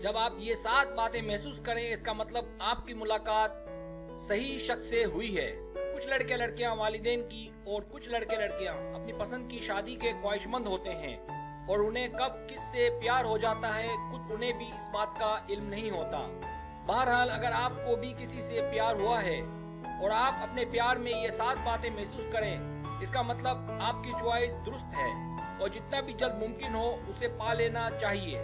जब आप ये 7 बातें महसूस करें, इसका मतलब आपकी मुलाकात सही शख्स से हुई है। कुछ लड़के लड़कियां वालिदैन की और कुछ लड़के लड़कियां अपनी पसंद की शादी के ख्वाहिशमंद होते हैं और उन्हें कब किससे प्यार हो जाता है खुद उन्हें भी इस बात का इल्म नहीं होता। बहरहाल, अगर आपको भी किसी से प्यार हुआ है और आप अपने प्यार में ये 7 बातें महसूस करें, इसका मतलब आपकी चॉइस दुरुस्त है और जितना भी जल्द मुमकिन हो उसे पा लेना चाहिए।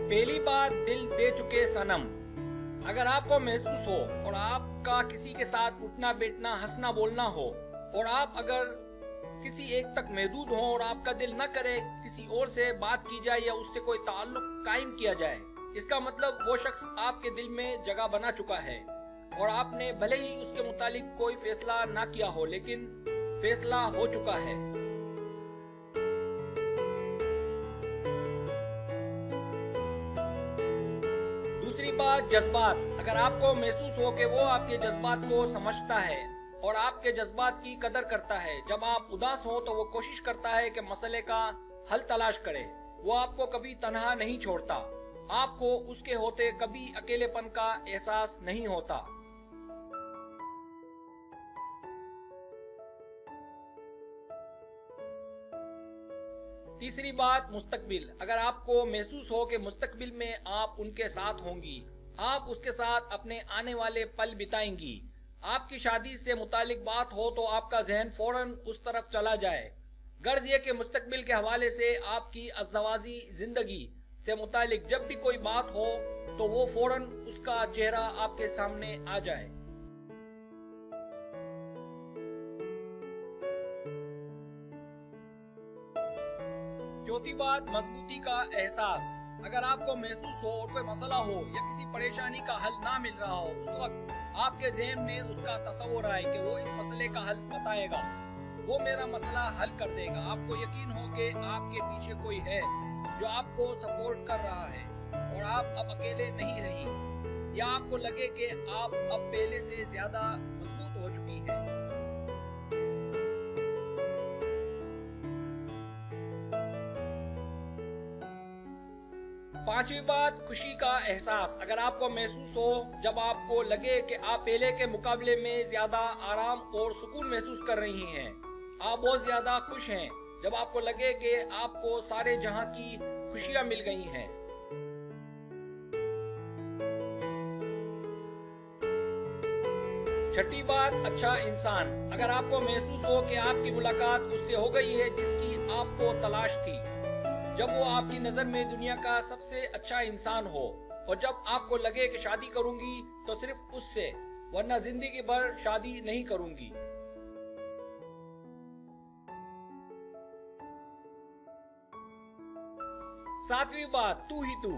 पहली बात, दिल दे चुके सनम। अगर आपको महसूस हो और आपका किसी के साथ उठना बैठना हंसना बोलना हो और आप अगर किसी एक तक महदूद हो और आपका दिल न करे किसी और से बात की जाए या उससे कोई ताल्लुक कायम किया जाए, इसका मतलब वो शख्स आपके दिल में जगह बना चुका है और आपने भले ही उसके मुतालिक कोई फैसला ना किया हो, लेकिन फैसला हो चुका है। दूसरी बात, जज्बात। अगर आपको महसूस हो कि वो आपके जज्बात को समझता है और आपके जज्बात की कदर करता है, जब आप उदास हो तो वो कोशिश करता है कि मसले का हल तलाश करे। वो आपको कभी तन्हा नहीं छोड़ता, आपको उसके होते कभी अकेलेपन का एहसास नहीं होता। तीसरी बात, मुस्तकबिल। अगर आपको महसूस हो कि मुस्तकबिल में आप उनके साथ होंगी, आप उसके साथ अपने आने वाले पल बिताएंगी, आपकी शादी से मुतालिक बात हो तो आपका जहन फौरन उस तरफ चला जाए। गर्ज ये कि मुस्तकबिल के हवाले से आपकी अज़दवाजी जिंदगी से मुतालिक जब भी कोई बात हो तो वो फौरन उसका चेहरा आपके सामने आ जाए। चौथी बात, मजबूती का एहसास। अगर आपको महसूस हो और कोई मसला हो या किसी परेशानी का हल ना मिल रहा हो, उस वक्त आपके ज़हन में उसका तस्वुर आए कि वो इस मसले का हल बताएगा, वो मेरा मसला हल कर देगा। आपको यकीन हो कि आपके पीछे कोई है जो आपको सपोर्ट कर रहा है और आप अब अकेले नहीं रही, या आपको लगे कि आप अब पहले से ज्यादा मजबूत हो चुकी हैं। पांचवी बात, खुशी का एहसास। अगर आपको महसूस हो, जब आपको लगे कि आप पहले के मुकाबले में ज्यादा आराम और सुकून महसूस कर रही हैं, आप बहुत ज्यादा खुश हैं, जब आपको लगे कि आपको सारे जहां की खुशियां मिल गई हैं। छठी बात, अच्छा इंसान। अगर आपको महसूस हो कि आपकी मुलाकात उससे हो गई है जिसकी आपको तलाश थी, जब वो आपकी नजर में दुनिया का सबसे अच्छा इंसान हो और जब आपको लगे कि शादी करूंगी तो सिर्फ उससे, वरना जिंदगी भर शादी नहीं करूंगी। सातवीं बात, तू ही तू।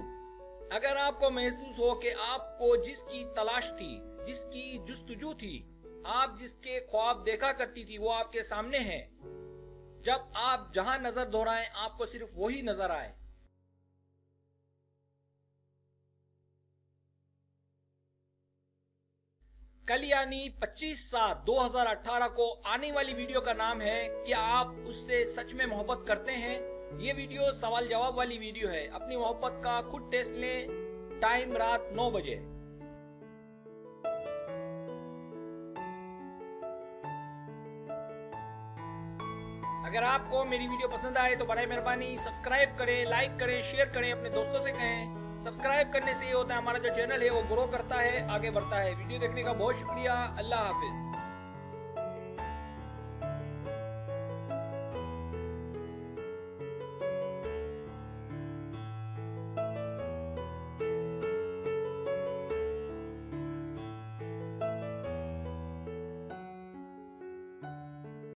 अगर आपको महसूस हो कि आपको जिसकी तलाश थी, जिसकी जुस्तजू थी, आप जिसके ख्वाब देखा करती थी, वो आपके सामने है, जब आप जहां नजर दोहराएं आपको सिर्फ वही नजर आए। कल यानी 25/7/2018 को आने वाली वीडियो का नाम है, क्या आप उससे सच में मोहब्बत करते हैं? ये वीडियो सवाल जवाब वाली वीडियो है। अपनी मोहब्बत का खुद टेस्ट लें। टाइम रात 9 बजे। अगर आपको मेरी वीडियो पसंद आए तो बराए मेहरबानी सब्सक्राइब करें, लाइक करें, शेयर करें, अपने दोस्तों से कहें। सब्सक्राइब करने से ये होता है हमारा जो चैनल है वो ग्रो करता है, आगे बढ़ता है। वीडियो देखने का बहुत शुक्रिया। अल्लाह हाफिज।